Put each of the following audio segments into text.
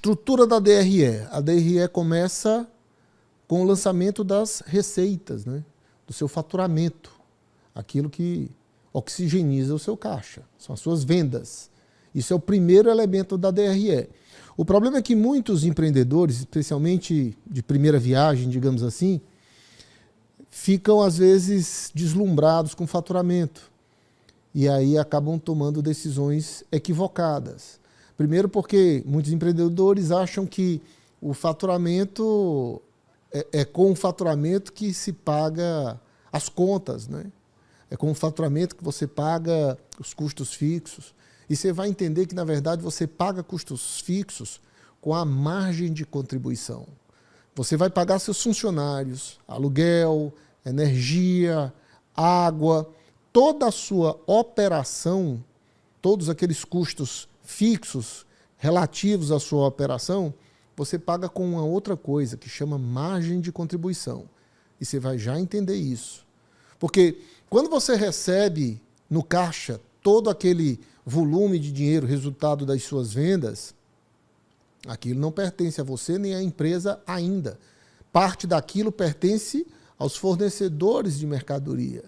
Estrutura da DRE. A DRE começa com o lançamento das receitas, né? Do seu faturamento, aquilo que oxigeniza o seu caixa, são as suas vendas. Isso é o primeiro elemento da DRE. O problema é que muitos empreendedores, especialmente de primeira viagem, digamos assim, ficam às vezes deslumbrados com o faturamento e aí acabam tomando decisões equivocadas. Primeiro porque muitos empreendedores acham que o faturamento é com o faturamento que se paga as contas, né? É com o faturamento que você paga os custos fixos. E você vai entender que, na verdade, você paga custos fixos com a margem de contribuição. Você vai pagar seus funcionários, aluguel, energia, água, toda a sua operação, todos aqueles custos fixos relativos à sua operação, você paga com uma outra coisa que chama margem de contribuição. E você vai já entender isso. Porque quando você recebe no caixa todo aquele volume de dinheiro resultado das suas vendas, aquilo não pertence a você nem à empresa ainda. Parte daquilo pertence aos fornecedores de mercadoria.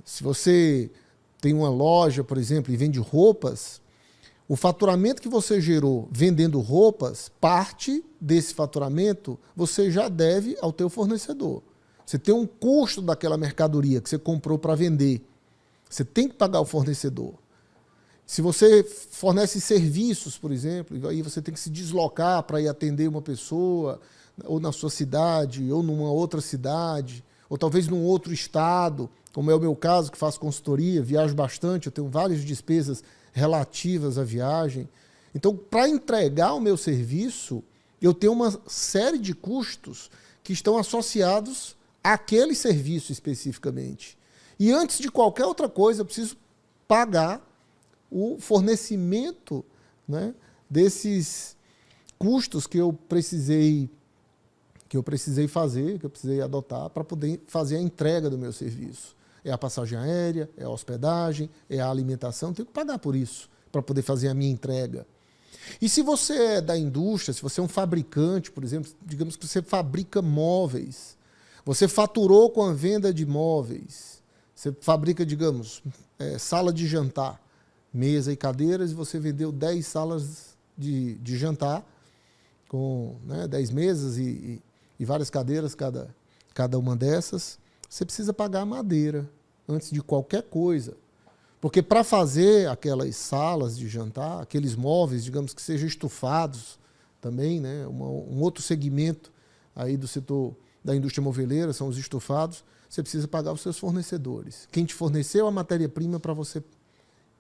Se você tem uma loja, por exemplo, e vende roupas, o faturamento que você gerou vendendo roupas, parte desse faturamento você já deve ao teu fornecedor. Você tem um custo daquela mercadoria que você comprou para vender. Você tem que pagar o fornecedor. Se você fornece serviços, por exemplo, aí você tem que se deslocar para ir atender uma pessoa, ou na sua cidade, ou numa outra cidade, ou talvez num outro estado, como é o meu caso, que faço consultoria, viajo bastante, eu tenho várias despesas relativas à viagem. Então, para entregar o meu serviço, eu tenho uma série de custos que estão associados àquele serviço especificamente. E antes de qualquer outra coisa, eu preciso pagar o fornecimento, né, desses custos que eu precisei fazer, que eu precisei adotar para poder fazer a entrega do meu serviço. É a passagem aérea, é a hospedagem, é a alimentação, tenho que pagar por isso para poder fazer a minha entrega. E se você é da indústria, se você é um fabricante, por exemplo, digamos que você fabrica móveis, você faturou com a venda de móveis, você fabrica, digamos, sala de jantar, mesa e cadeiras, e você vendeu 10 salas de jantar, com 10 mesas e várias cadeiras, cada uma dessas, você precisa pagar a madeira antes de qualquer coisa. Porque para fazer aquelas salas de jantar, aqueles móveis, digamos que sejam estufados também, né, um outro segmento aí do setor da indústria moveleira, são os estufados, você precisa pagar os seus fornecedores. Quem te forneceu a matéria-prima para você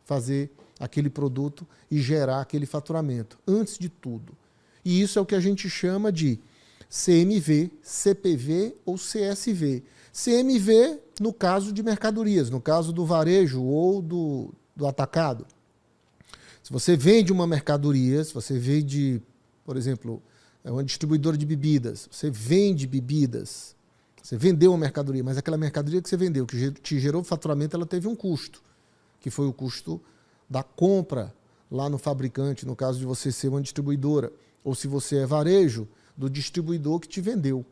fazer aquele produto e gerar aquele faturamento, antes de tudo. E isso é o que a gente chama de CMV, CPV ou CSV. CMV no caso de mercadorias, no caso do varejo ou do atacado. Se você vende uma mercadoria, se você vende, por exemplo, uma distribuidora de bebidas, você vende bebidas, você vendeu uma mercadoria, mas aquela mercadoria que você vendeu, que te gerou faturamento, ela teve um custo, que foi o custo da compra lá no fabricante, no caso de você ser uma distribuidora, ou se você é varejo, do distribuidor que te vendeu.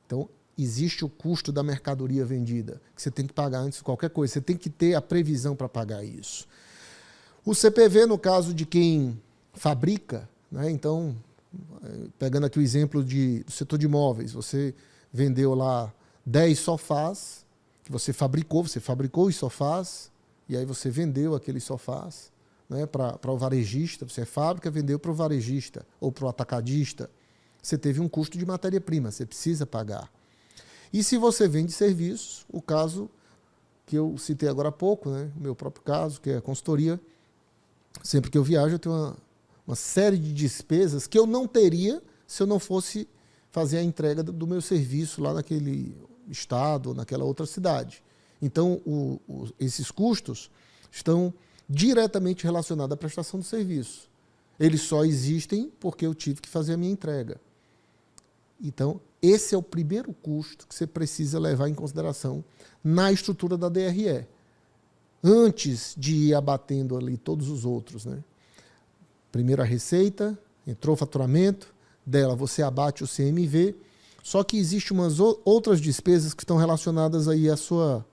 Então, existe o custo da mercadoria vendida, que você tem que pagar antes de qualquer coisa. Você tem que ter a previsão para pagar isso. O CPV, no caso de quem fabrica, né? Então, pegando aqui o exemplo do setor de imóveis, você vendeu lá 10 sofás, que você fabricou os sofás, e aí você vendeu aqueles sofás, né, para o varejista, você é fábrica, vendeu para o varejista ou para o atacadista. Você teve um custo de matéria-prima, você precisa pagar. E se você vende serviços, o caso que eu citei agora há pouco, né, o meu próprio caso, que é a consultoria, sempre que eu viajo eu tenho uma série de despesas que eu não teria se eu não fosse fazer a entrega do meu serviço lá naquele estado ou naquela outra cidade. Então, esses custos estão diretamente relacionados à prestação do serviço. Eles só existem porque eu tive que fazer a minha entrega. Então, esse é o primeiro custo que você precisa levar em consideração na estrutura da DRE, antes de ir abatendo ali todos os outros, né? Primeiro a receita, Entrou o faturamento, dela você abate o CMV, só que existem umas outras despesas que estão relacionadas aí à sua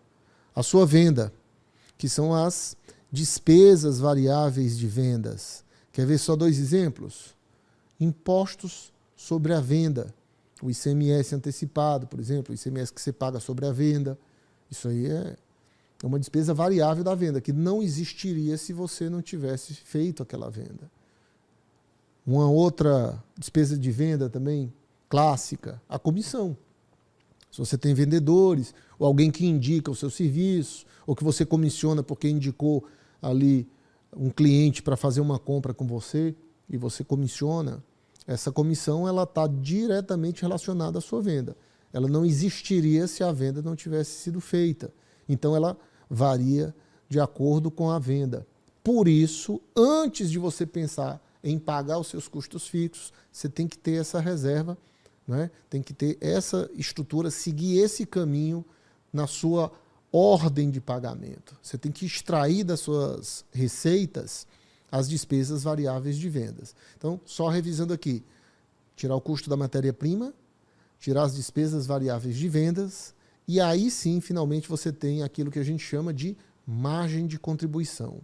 venda, que são as despesas variáveis de vendas. Quer ver só 2 exemplos? Impostos sobre a venda. O ICMS antecipado, por exemplo, o ICMS que você paga sobre a venda. Isso aí é uma despesa variável da venda, que não existiria se você não tivesse feito aquela venda. Uma outra despesa de venda também clássica, a comissão. Se você tem vendedores, ou alguém que indica o seu serviço, ou que você comissiona porque indicou ali um cliente para fazer uma compra com você, e você comissiona, essa comissão ela está diretamente relacionada à sua venda. Ela não existiria se a venda não tivesse sido feita. Então ela varia de acordo com a venda. Por isso, antes de você pensar em pagar os seus custos fixos, você tem que ter essa reserva, né? Tem que ter essa estrutura, seguir esse caminho na sua ordem de pagamento. Você tem que extrair das suas receitas as despesas variáveis de vendas. Então, só revisando aqui, tirar o custo da matéria-prima, tirar as despesas variáveis de vendas, e aí sim, finalmente, você tem aquilo que a gente chama de margem de contribuição.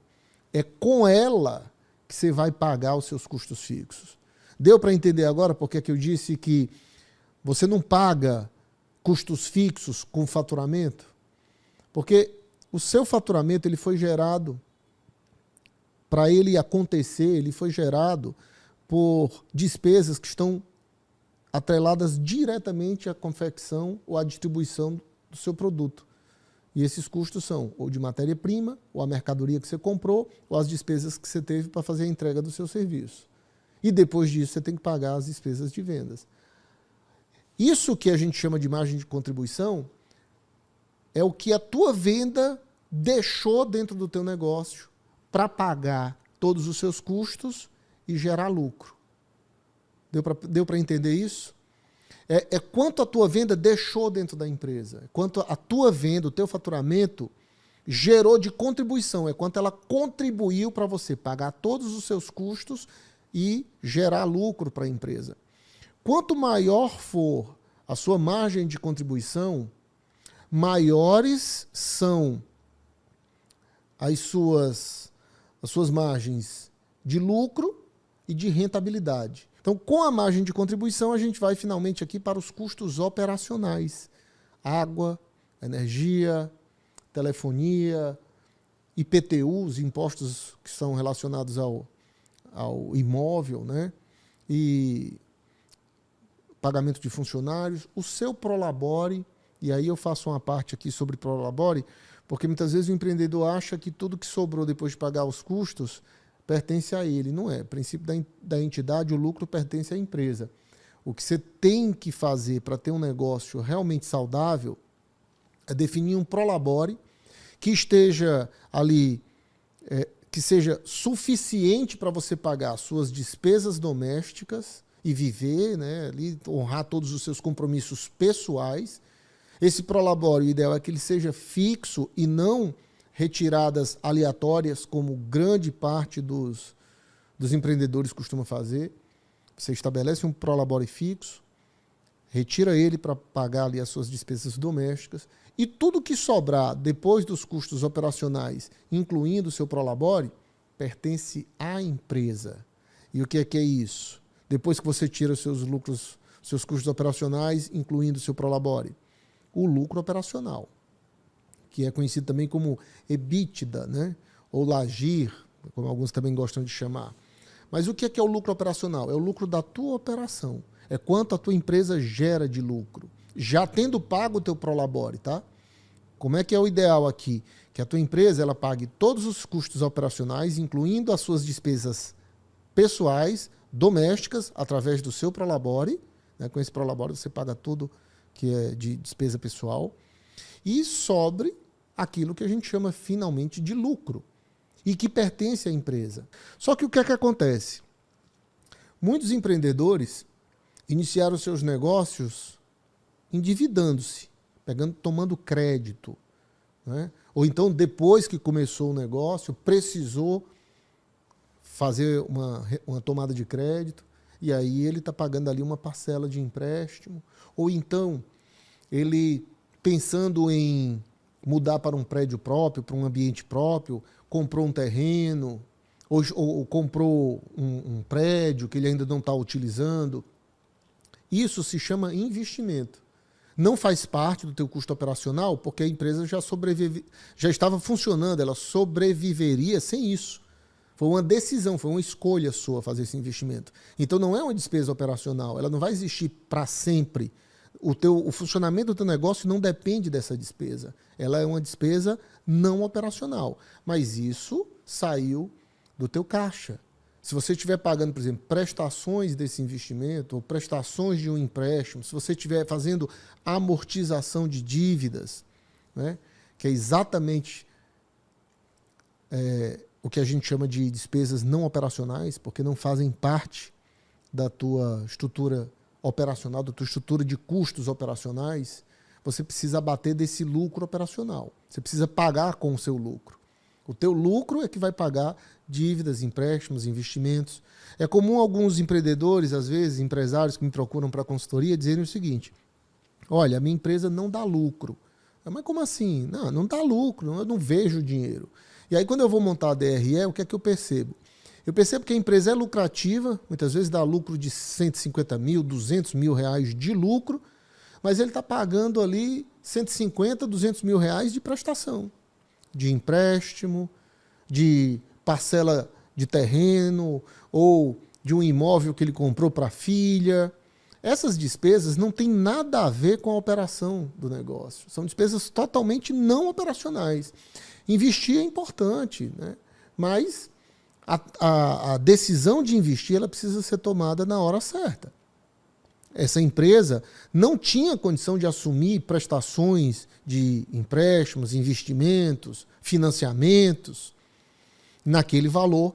É com ela que você vai pagar os seus custos fixos. Deu para entender agora porque é que eu disse que você não paga custos fixos com faturamento? Porque o seu faturamento ele foi gerado, para ele acontecer, ele foi gerado por despesas que estão atreladas diretamente à confecção ou à distribuição do seu produto. E esses custos são ou de matéria-prima, ou a mercadoria que você comprou, ou as despesas que você teve para fazer a entrega do seu serviço. E depois disso você tem que pagar as despesas de vendas. Isso que a gente chama de margem de contribuição é o que a tua venda deixou dentro do teu negócio para pagar todos os seus custos e gerar lucro. Deu para entender isso? É quanto a tua venda deixou dentro da empresa, quanto a tua venda, o teu faturamento gerou de contribuição, é quanto ela contribuiu para você pagar todos os seus custos e gerar lucro para a empresa. Quanto maior for a sua margem de contribuição, maiores são as suas margens de lucro e de rentabilidade. Então, com a margem de contribuição, a gente vai finalmente aqui para os custos operacionais. Água, energia, telefonia, IPTU, os impostos que são relacionados ao imóvel, né? E pagamento de funcionários, o seu Prolabore, e aí eu faço uma parte aqui sobre Prolabore, porque muitas vezes o empreendedor acha que tudo que sobrou depois de pagar os custos pertence a ele. Não é. O princípio da entidade, o lucro pertence à empresa. O que você tem que fazer para ter um negócio realmente saudável é definir um Prolabore que esteja ali, que seja suficiente para você pagar suas despesas domésticas e viver, né, ali, honrar todos os seus compromissos pessoais. Esse Prolabore, o ideal é que ele seja fixo e não retiradas aleatórias, como grande parte dos empreendedores costuma fazer. Você estabelece um Prolabore fixo, retira ele para pagar ali as suas despesas domésticas, e tudo que sobrar depois dos custos operacionais, incluindo o seu Prolabore, pertence à empresa. E o que é isso? Depois que você tira os seus lucros, seus custos operacionais, incluindo o seu Prolabore, o lucro operacional, que é conhecido também como EBITDA, né? Ou LAGIR, como alguns também gostam de chamar. Mas o que é o lucro operacional? É o lucro da tua operação. É quanto a tua empresa gera de lucro, já tendo pago o teu Prolabore, tá? Como é que é o ideal aqui? Que a tua empresa ela pague todos os custos operacionais, incluindo as suas despesas pessoais, domésticas, através do seu Prolabore. Né? Com esse Prolabore você paga tudo que é de despesa pessoal. E sobre aquilo que a gente chama finalmente de lucro e que pertence à empresa. Só que o que é que acontece? Muitos empreendedores iniciaram seus negócios endividando-se, tomando crédito, né? Ou então, depois que começou o negócio, precisou fazer uma tomada de crédito. E aí ele está pagando ali uma parcela de empréstimo. Ou então, ele pensando em mudar para um prédio próprio, para um ambiente próprio, comprou um terreno, ou comprou um prédio que ele ainda não está utilizando. Isso se chama investimento. Não faz parte do teu custo operacional, porque a empresa já estava funcionando, ela sobreviveria sem isso. Foi uma decisão, foi uma escolha sua fazer esse investimento. Então não é uma despesa operacional, ela não vai existir para sempre. O funcionamento do teu negócio não depende dessa despesa. Ela é uma despesa não operacional. Mas isso saiu do teu caixa. Se você estiver pagando, por exemplo, prestações desse investimento, ou prestações de um empréstimo, se você estiver fazendo amortização de dívidas, né, que é exatamente o que a gente chama de despesas não operacionais, porque não fazem parte da tua estrutura operacional, da tua estrutura de custos operacionais, você precisa abater desse lucro operacional. Você precisa pagar com o seu lucro. O teu lucro é que vai pagar dívidas, empréstimos, investimentos. É comum alguns empreendedores, às vezes, empresários que me procuram para consultoria, dizerem o seguinte: olha, a minha empresa não dá lucro. Mas como assim? Não dá lucro, eu não vejo dinheiro. E aí, quando eu vou montar a DRE, o que é que eu percebo? Eu percebo que a empresa é lucrativa, muitas vezes dá lucro de 150 mil, 200 mil reais de lucro, mas ele está pagando ali 150, 200 mil reais de prestação, de empréstimo, de parcela de terreno ou de um imóvel que ele comprou para a filha. Essas despesas não têm nada a ver com a operação do negócio. São despesas totalmente não operacionais. Investir é importante, né? Mas a decisão de investir ela precisa ser tomada na hora certa. Essa empresa não tinha condição de assumir prestações de empréstimos, investimentos, financiamentos naquele valor,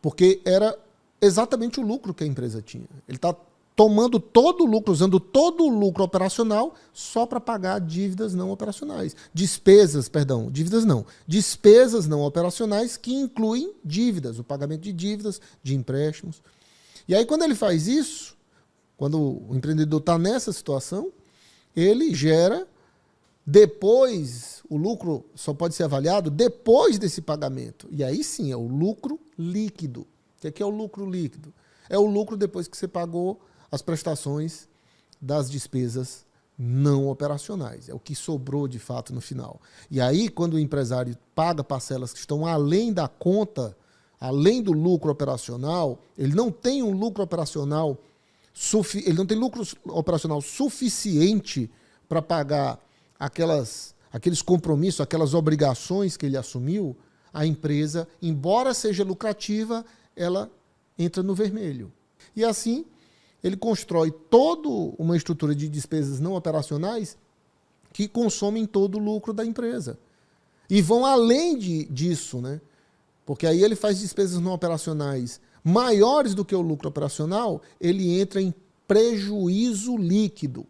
porque era exatamente o lucro que a empresa tinha. Ele está tomando todo o lucro, usando todo o lucro operacional só para pagar dívidas não operacionais. Despesas não operacionais que incluem dívidas, o pagamento de dívidas, de empréstimos. E aí quando ele faz isso, quando o empreendedor está nessa situação, ele gera, depois, o lucro só pode ser avaliado depois desse pagamento. E aí sim, é o lucro líquido. O que é o lucro líquido? É o lucro depois que você pagou as prestações das despesas não operacionais. É o que sobrou de fato no final. E aí, quando o empresário paga parcelas que estão além da conta, além do lucro operacional, ele não tem um lucro operacional suficiente para pagar aqueles compromissos, aquelas obrigações que ele assumiu, a empresa, embora seja lucrativa, ela entra no vermelho. E assim, ele constrói toda uma estrutura de despesas não operacionais que consomem todo o lucro da empresa. E vão além disso, né? Porque aí ele faz despesas não operacionais maiores do que o lucro operacional, ele entra em prejuízo líquido.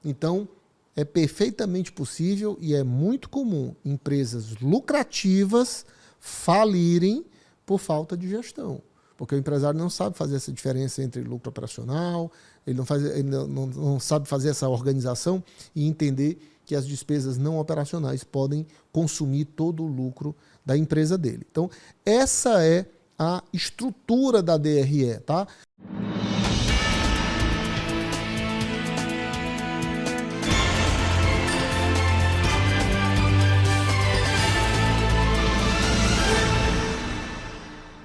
Então, é perfeitamente possível e é muito comum empresas lucrativas falirem por falta de gestão. Porque o empresário não sabe fazer essa diferença entre lucro operacional, ele não sabe fazer essa organização e entender que as despesas não operacionais podem consumir todo o lucro da empresa dele. Então, essa é a estrutura da DRE, tá?